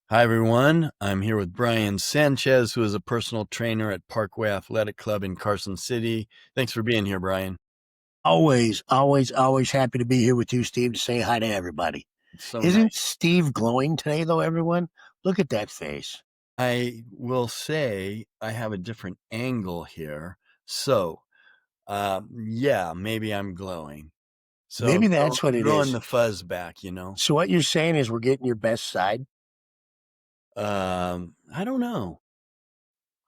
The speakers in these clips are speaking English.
Hi, everyone. I'm here with Brian Sanchez, who is a personal trainer at Parkway Athletic Club in Carson City. Thanks for being here, Brian. Always happy to be here with you, Steve, to say hi to everybody. It's so Isn't nice. Steve glowing today, though, everyone? Look at that face. I will say I have a different angle here. So, yeah, maybe I'm glowing. So Maybe that's what it throwing is. the fuzz back. So what you're saying is we're getting your best side? I don't know.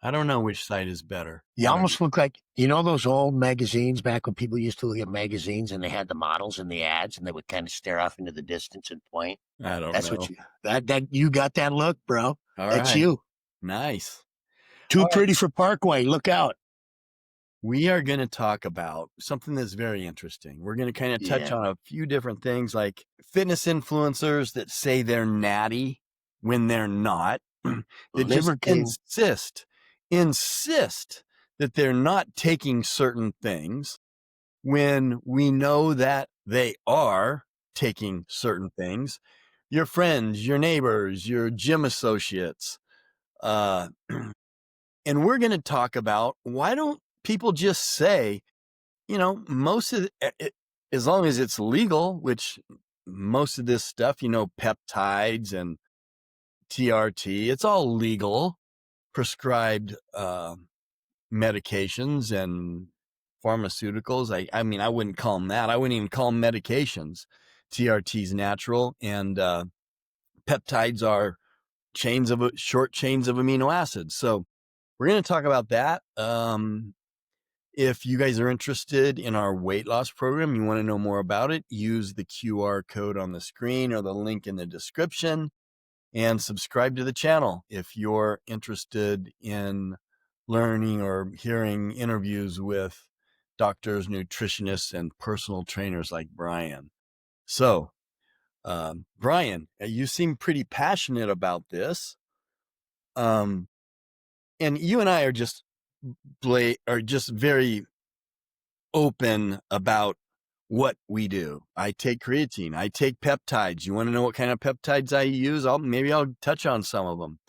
I don't know which side is better. You I don't know. almost look like, those old magazines back when people used to look at magazines and they had the models and the ads and they would kind of stare off into the distance and point. I don't That's what know. that you got that look, bro. All That's right. you. Nice. Too All right. pretty for Parkway. Look out. We are going to talk about something that's very interesting. We're going to kind of touch Yeah. on a few different things like fitness influencers that say they're natty when they're not, that just Liver King. insist that they're not taking certain things when we know that they are taking certain things. Your friends, your neighbors, your gym associates, uh, and we're going to talk about why don't people just say, most of it, as long as it's legal, which most of this stuff, peptides and TRT, it's all legal, prescribed medications and pharmaceuticals. I mean, I wouldn't call them that. I wouldn't even call them medications. TRT is natural, and peptides are short chains of amino acids. So we're going to talk about that. If you guys are interested in our weight loss program, you want to know more about it, use the QR code on the screen or the link in the description and subscribe to the channel if you're interested in learning or hearing interviews with doctors, nutritionists, and personal trainers like Brian. So, Brian, you seem pretty passionate about this. And you and I are just very open about what we do. I take creatine. I take peptides. You want to know what kind of peptides I use? Maybe I'll touch on some of them.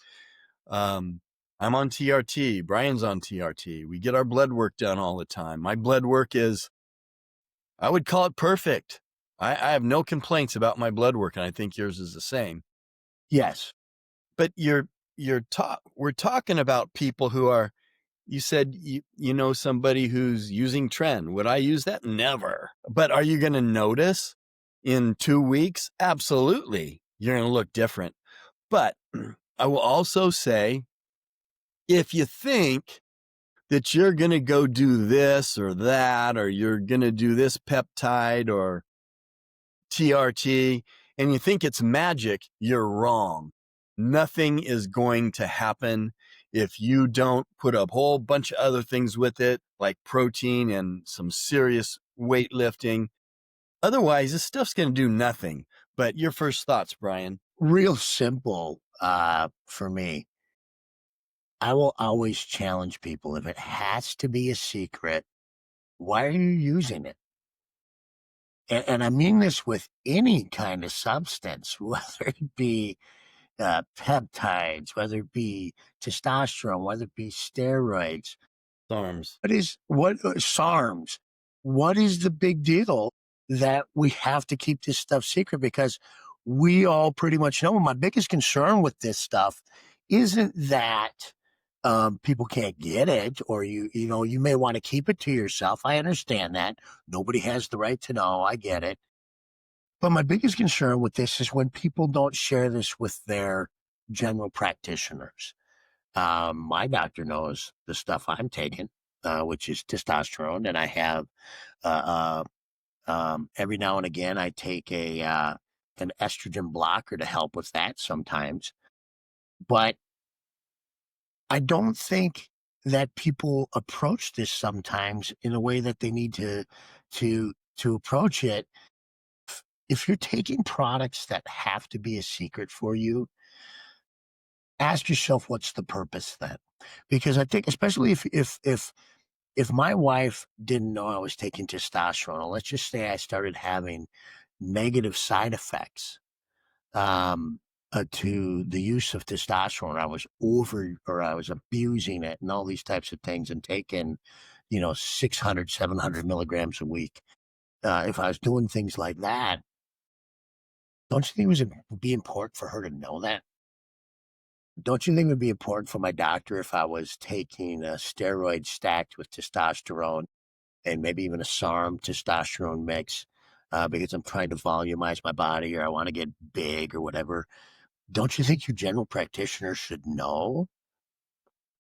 I'm on TRT. Brian's on TRT. We get our blood work done all the time. My blood work I would call it perfect. I have no complaints about my blood work, and I think yours is the same. Yes. But we're talking about people who are. You said you know somebody who's using Tren. Would I use that? Never. But are you going to notice in 2 weeks? Absolutely. You're going to look different. But I will also say, if you think that you're going to go do this or that, or you're going to do this peptide or TRT, and you think it's magic, you're wrong. Nothing is going to happen if you don't put a whole bunch of other things with it, like protein and some serious weightlifting. Otherwise, this stuff's going to do nothing. But your first thoughts, Brian? Real simple for me. I will always challenge people. If it has to be a secret, why are you using it? And I mean this with any kind of substance, whether it be peptides, whether it be testosterone, whether it be steroids. Arms. What SARMs? What is the big deal that we have to keep this stuff secret? Because we all pretty much know. My biggest concern with this stuff isn't that people can't get it, or you may want to keep it to yourself. I understand that nobody has the right to know. I get it. But my biggest concern with this is when people don't share this with their general practitioners. My doctor knows the stuff I'm taking, which is testosterone, and I have every now and again I take an estrogen blocker to help with that sometimes. But I don't think that people approach this sometimes in a way that they need to approach it. If you're taking products that have to be a secret for you, ask yourself what's the purpose then? Because I think, especially if my wife didn't know I was taking testosterone, or let's just say I started having negative side effects, to the use of testosterone. I was abusing it and all these types of things and taking, 600, 700 milligrams a week. If I was doing things like that, don't you think would be important for her to know that? Don't you think it would be important for my doctor if I was taking a steroid stacked with testosterone and maybe even a SARM testosterone mix because I'm trying to volumize my body or I want to get big or whatever? Don't you think your general practitioner should know?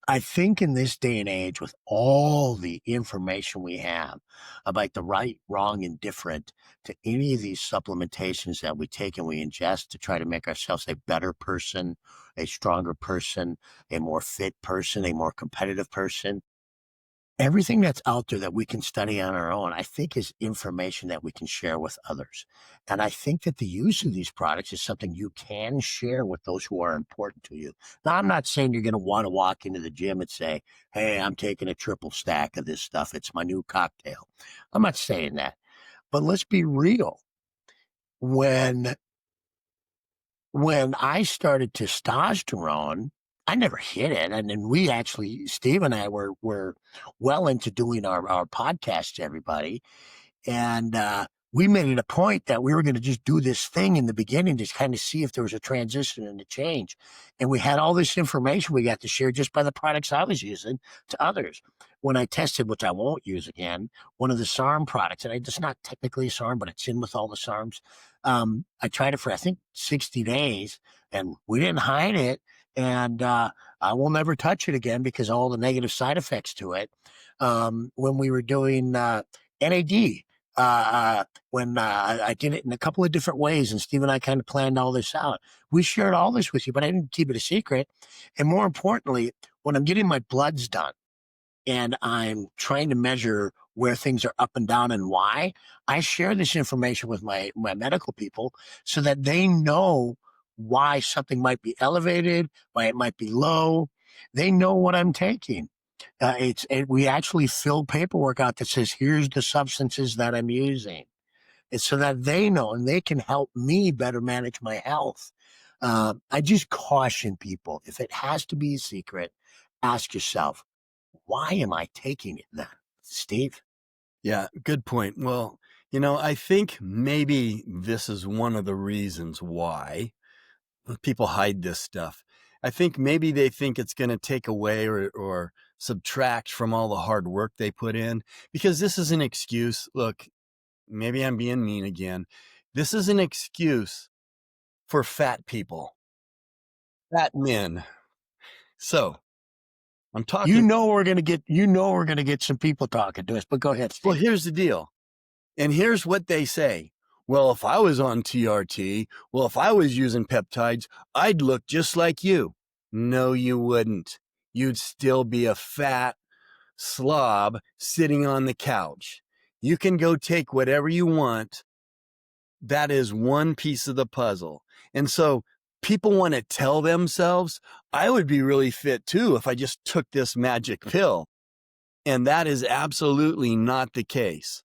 I think in this day and age, with all the information we have about the right, wrong, and different to any of these supplementations that we take and we ingest to try to make ourselves a better person, a stronger person, a more fit person, a more competitive person, everything that's out there that we can study on our own, I think is information that we can share with others. And I think that the use of these products is something you can share with those who are important to you. Now, I'm not saying you're going to want to walk into the gym and say, hey, I'm taking a triple stack of this stuff. It's my new cocktail. I'm not saying that. But let's be real. When when I started testosterone, I never hit it. And then we actually, Steve and I were well into doing our podcast to everybody. And we made it a point that we were going to just do this thing in the beginning to kind of see if there was a transition and a change. And we had all this information we got to share just by the products I was using to others. When I tested, which I won't use again, one of the SARM products, and it's not technically a SARM, but it's in with all the SARMs. I tried it for, I think, 60 days and we didn't hide it. And I will never touch it again because all the negative side effects to it. When we were doing NAD, when I did it in a couple of different ways, and Steve and I kind of planned all this out. We shared all this with you, but I didn't keep it a secret. And more importantly, when I'm getting my bloods done and I'm trying to measure where things are up and down and why, I share this information with my medical people so that they know why something might be elevated, why it might be low. They know what I'm taking. We actually fill paperwork out that says, here's the substances that I'm using. It's so that they know and they can help me better manage my health. I just caution people, if it has to be a secret, ask yourself, why am I taking it then? Steve? Yeah, good point. Well, I think maybe this is one of the reasons why people hide this stuff. I think maybe they think it's going to take away or subtract from all the hard work they put in, because this is an excuse. Look, maybe I'm being mean again. This is an excuse for fat people, fat men. So I'm talking. You know we're gonna get some people talking to us, but go ahead, Well, Steve. here's the deal. And here's what they say. Well, if I was on TRT, well, if I was using peptides, I'd look just like you. No, you wouldn't. You'd still be a fat slob sitting on the couch. You can go take whatever you want. That is one piece of the puzzle. And so people want to tell themselves, I would be really fit too if I just took this magic pill. And that is absolutely not the case.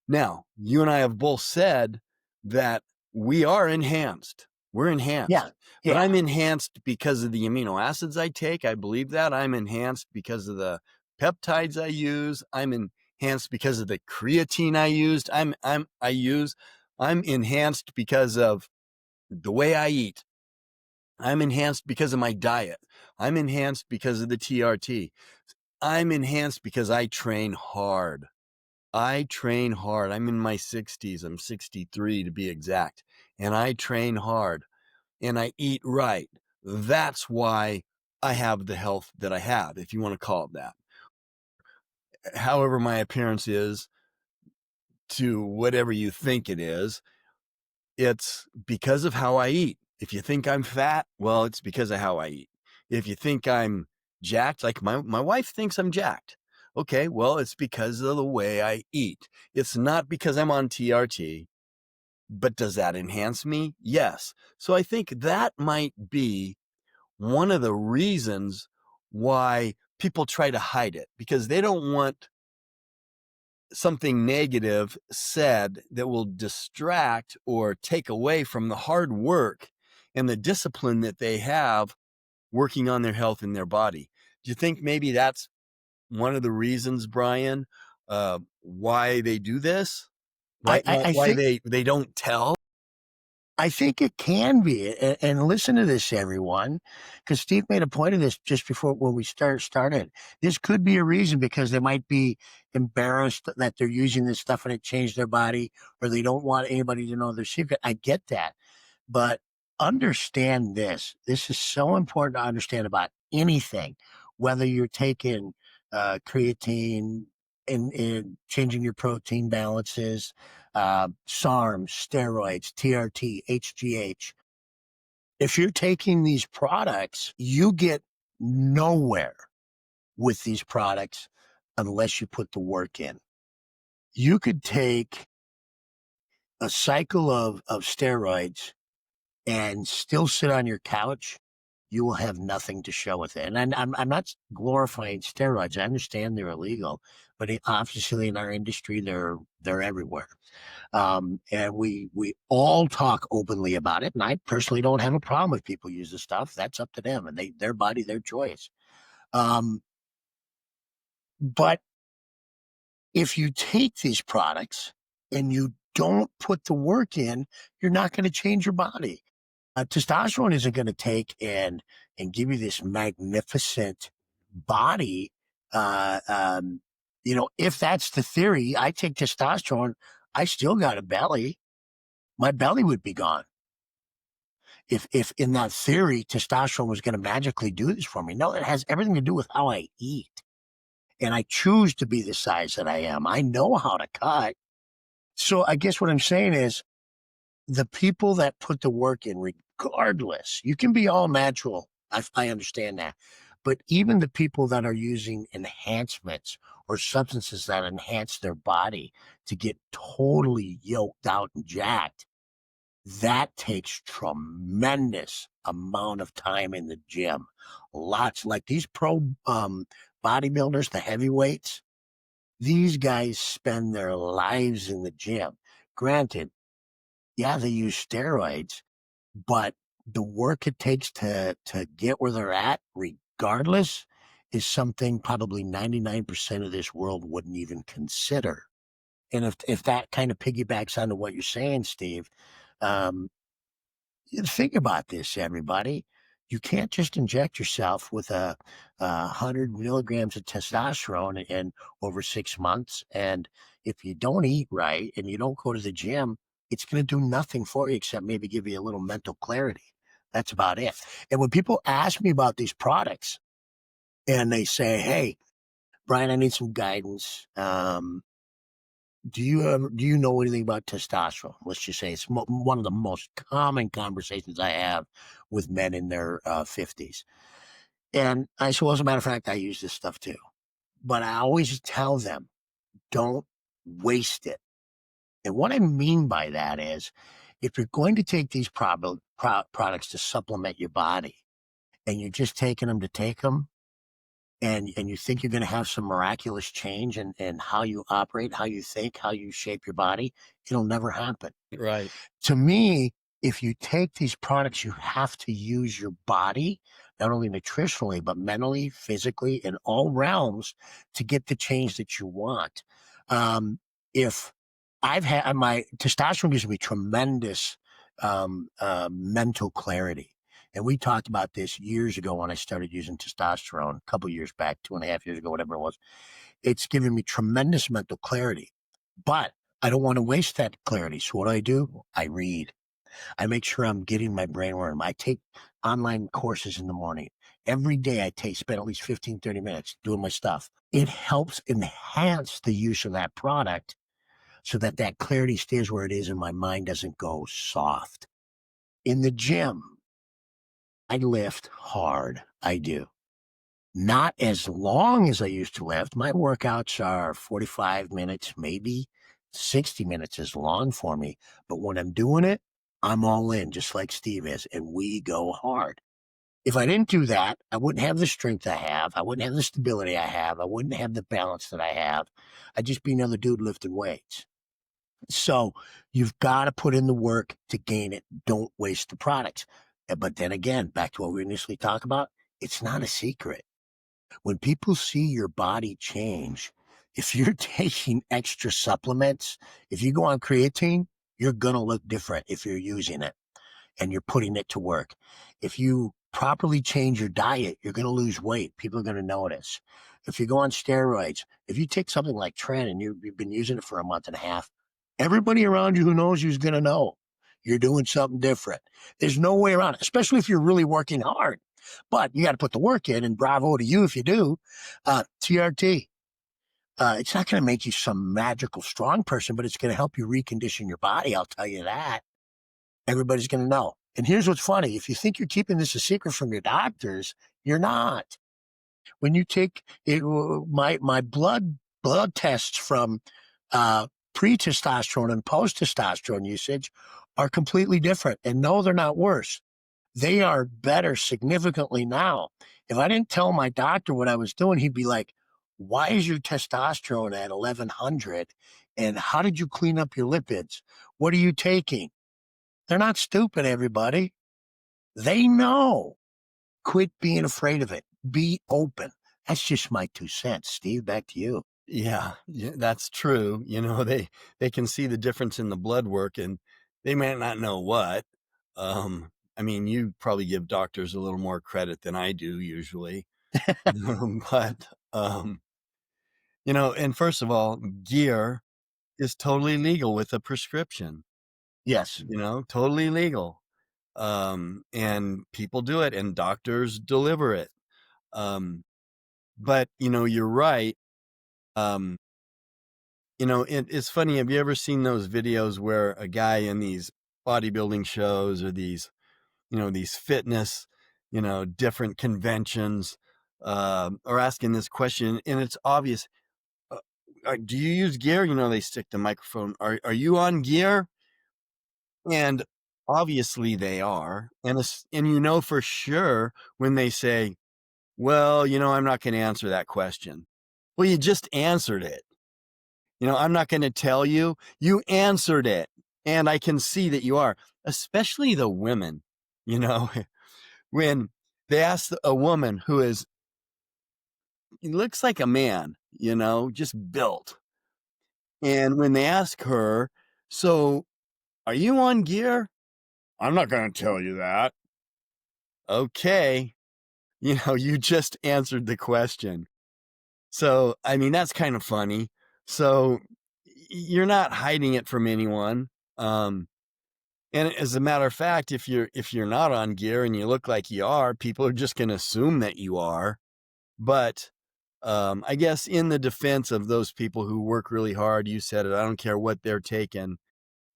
Now, you and I have both said that we are enhanced. We're Yeah, enhanced. But yeah, I'm enhanced because of the amino acids I take. I believe that. I'm enhanced because of the peptides I use. I'm enhanced because of the creatine I used. I'm enhanced because of the way I eat. I'm enhanced because of my diet. I'm enhanced because of the TRT. I'm enhanced because I train hard. I train hard. I'm in my 60s. I'm 63 to be exact. And I train hard and I eat right. That's why I have the health that I have, if you want to call it that. However, my appearance is to whatever you think it is, it's because of how I eat. If you think I'm fat, well, it's because of how I eat. If you think I'm jacked, like my wife thinks I'm jacked. Okay, well, it's because of the way I eat. It's not because I'm on TRT. But does that enhance me? Yes. So I think that might be one of the reasons why people try to hide it, because they don't want something negative said that will distract or take away from the hard work and the discipline that they have working on their health and their body. Do you think maybe that's one of the reasons, Brian, why they do this? I, Why I, why I why think they don't tell? I think it can be, and listen to this, everyone, because Steve made a point of this just before when we started. This could be a reason because they might be embarrassed that they're using this stuff and it changed their body, or they don't want anybody to know their secret. I get that, but understand this. This is so important to understand about anything, whether you're taking creatine and changing your protein balances, SARMs, steroids, TRT, HGH. If you're taking these products, you get nowhere with these products unless you put the work in. You could take a cycle of steroids and still sit on your couch, you will have nothing to show with it. And I'm not glorifying steroids. I understand they're illegal, but obviously in our industry, they're everywhere. And we all talk openly about it. And I personally don't have a problem if people use the stuff. That's up to them and their body, their choice. Um, but if you take these products and you don't put the work in, you're not going to change your body. Testosterone isn't going to take and give you this magnificent body. Uh, um, if that's the theory, I take testosterone, I still got a belly. My belly would be gone if in that theory testosterone was going to magically do this for me. No, it has everything to do with how I eat, and I choose to be the size that I am. I know how to cut. So I guess what I'm saying is the people that put the work in, regardless, you can be all natural. I understand that. But even the people that are using enhancements or substances that enhance their body to get totally yoked out and jacked, that takes tremendous amount of time in the gym. Lots like these pro bodybuilders, the heavyweights, these guys spend their lives in the gym. Granted, yeah, they use steroids, but the work it takes to get where they're at, regardless, is something probably 99% of this world wouldn't even consider. And if that kind of piggybacks onto what you're saying, Steve, um, think about this, everybody. You can't just inject yourself with 100 milligrams of testosterone in over 6 months. And if you don't eat right and you don't go to the gym, it's going to do nothing for you except maybe give you a little mental clarity. That's about it. And when people ask me about these products and they say, "Hey, Brian, I need some guidance. Do you know anything about testosterone?" Let's just say it's one of the most common conversations I have with men in their 50s. And I said, well, as a matter of fact, I use this stuff too. But I always tell them, don't waste it. And what I mean by that is, if you're going to take these products to supplement your body and you're just taking them to take them, and you think you're going to have some miraculous change in how you operate, how you think, how you shape your body, it'll never happen. Right. To me, if you take these products, you have to use your body, not only nutritionally, but mentally, physically, in all realms to get the change that you want. If I've had my testosterone gives me tremendous mental clarity. And we talked about this years ago when I started using testosterone, a couple years back, 2.5 years ago, whatever it was. It's given me tremendous mental clarity, but I don't want to waste that clarity. So what do? I read. I make sure I'm getting my brain worm. I take online courses in the morning. Every day spend at least 15, 30 minutes doing my stuff. It helps enhance the use of that product so that that clarity stays where it is and my mind doesn't go soft. In the gym, I lift hard. I do. Not as long as I used to lift. My workouts are 45 minutes, maybe 60 minutes is long for me. But when I'm doing it, I'm all in, just like Steve is, and we go hard. If I didn't do that, I wouldn't have the strength I have. I wouldn't have the stability I have. I wouldn't have the balance that I have. I'd just be another dude lifting weights. So you've got to put in the work to gain it. Don't waste the products. But then again, back to what we initially talked about, it's not a secret. When people see your body change, if you're taking extra supplements, if you go on creatine, you're going to look different if you're using it and you're putting it to work. If you properly change your diet, you're going to lose weight. People are going to notice. If you go on steroids, if you take something like Tren and you've been using it for a month and a half, everybody around you who knows you is going to know you're doing something different. There's no way around it, especially if you're really working hard. But you got to put the work in, and bravo to you if you do. TRT. It's not going to make you some magical strong person, but it's going to help you recondition your body. I'll tell you that. Everybody's going to know. And here's what's funny. If you think you're keeping this a secret from your doctors, you're not. When you take it, my blood tests from pre-testosterone and post-testosterone usage are completely different. And no, they're not worse. They are better significantly now. If I didn't tell my doctor what I was doing, he'd be like, why is your testosterone at 1100? And how did you clean up your lipids? What are you taking? They're not stupid, everybody. They know. Quit being afraid of it. Be open. That's just my 2 cents. Steve, back to you. Yeah, yeah, that's true. They can see the difference in the blood work and they might not know what. I mean, you probably give doctors a little more credit than I do usually. But and first of all, gear is totally legal with a prescription, Yes. totally legal. And people do it and doctors deliver it. But you're right. Um, it's funny. Have you ever seen those videos where a guy in these bodybuilding shows or these fitness, different conventions, are asking this question and it's obvious. uh, do you use gear? They stick the microphone. Are you on gear? And obviously they are. And for sure when they say, well, I'm not going to answer that question. Well, you just answered it. I'm not going to tell you. You answered it. And I can see that you are, especially the women, you know, when they ask a woman who looks like a man, just built. And when they ask her, so are you on gear? I'm not going to tell you that. Okay. You just answered the question. So, I mean, that's kind of funny. So you're not hiding it from anyone. And as a matter of fact, if you're not on gear and you look like you are, people are just going to assume that you are. But I guess in the defense of those people who work really hard, you said it, I don't care what they're taking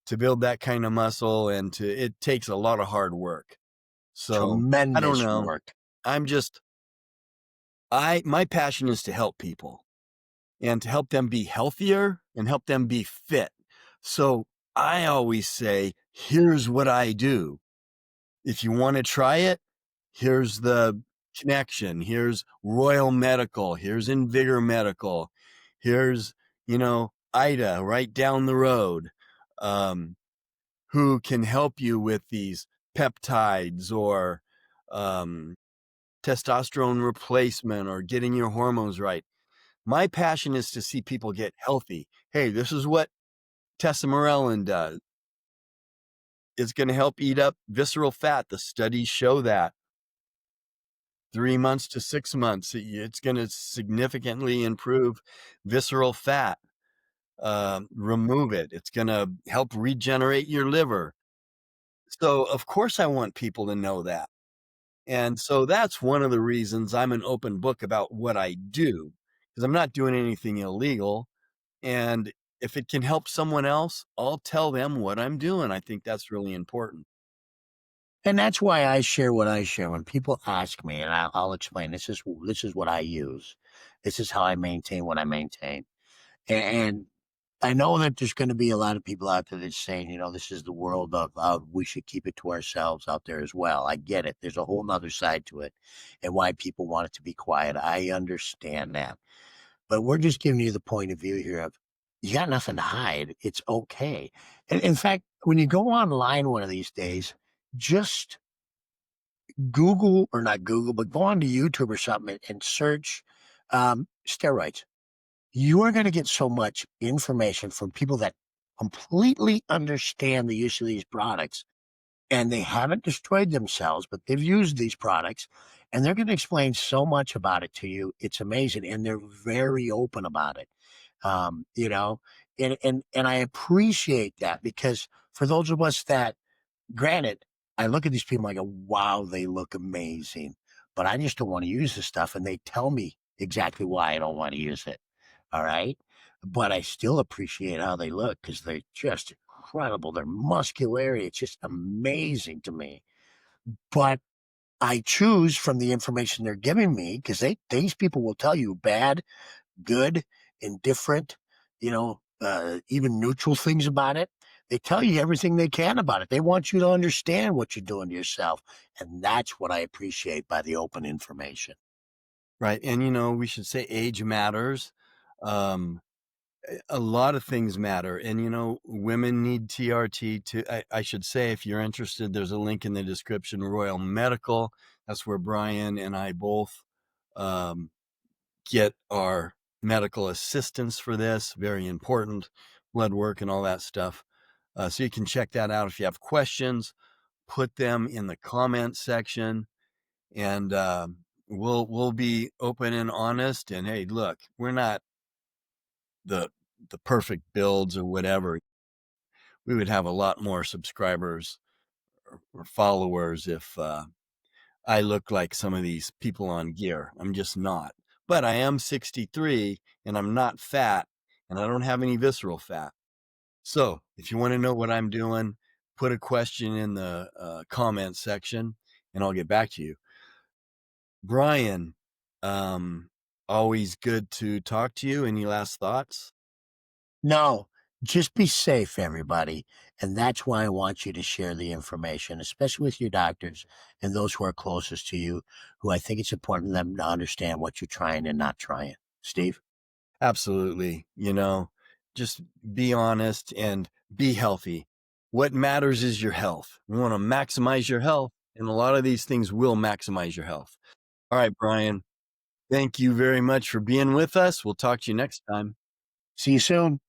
to build that kind of muscle it takes a lot of hard work. So I don't Tremendous know. work. I'm just, my passion is to help people and to help them be healthier and help them be fit. So I always say, here's what I do. If you want to try it, here's the connection. Here's Royal Medical. Here's Invigor Medical. Here's, Ida right down the road, who can help you with these peptides or testosterone replacement or getting your hormones right. My passion is to see people get healthy. Hey, this is what testosterone does. It's going to help eat up visceral fat. The studies show that 3 months to 6 months, it's going to significantly improve visceral fat. Remove it. It's going to help regenerate your liver. So of course I want people to know that. And so that's one of the reasons I'm an open book about what I do, because I'm not doing anything illegal. And if it can help someone else, I'll tell them what I'm doing. I think that's really important. And that's why I share what I share. When people ask me, and I'll explain, this is what I use. This is how I maintain what I maintain. And I know that there's going to be a lot of people out there that's saying, this is the world of we should keep it to ourselves out there as well. I get it. There's a whole nother side to it and why people want it to be quiet. I understand that. But we're just giving you the point of view here of you got nothing to hide. It's okay. And in fact, when you go online one of these days, just Google or not Google, but go onto YouTube or something and search steroids. You are going to get so much information from people that completely understand the use of these products and they haven't destroyed themselves, but they've used these products and they're going to explain so much about it to you. It's amazing. And they're very open about it. You know, and I appreciate that because for those of us that, granted, I look at these people and I go, wow, they look amazing, but I just don't want to use this stuff. And they tell me exactly why I don't want to use it. All right. But I still appreciate how they look because they're just incredible. Their muscularity, it's just amazing to me. But I choose from the information they're giving me because these people will tell you bad, good, indifferent, even neutral things about it. They tell you everything they can about it. They want you to understand what you're doing to yourself. And that's what I appreciate by the open information. Right, and, we should say age matters. Um, a lot of things matter, and, women need TRT too. I should say, if you're interested, there's a link in the description, Royal Medical. That's where Brian and I both, um, get our medical assistance for this. Very important, blood work and all that stuff. So you can check that out. If you have questions, put them in the comment section, and we'll be open and honest. And hey, look, we're not the the perfect builds or whatever. We would have a lot more subscribers or followers if I look like some of these people on gear. I'm just not. But I am 63 and I'm not fat and I don't have any visceral fat. So if you want to know what I'm doing, put a question in the comment section and I'll get back to you. Brian, um, always good to talk to you. Any last thoughts? No, just be safe, everybody. And that's why I want you to share the information, especially with your doctors and those who are closest to you, who I think it's important for them to understand what you're trying and not trying. Steve? Absolutely. Just be honest and be healthy. What matters is your health. You want to maximize your health, and a lot of these things will maximize your health. All right, Brian, thank you very much for being with us. We'll talk to you next time. See you soon.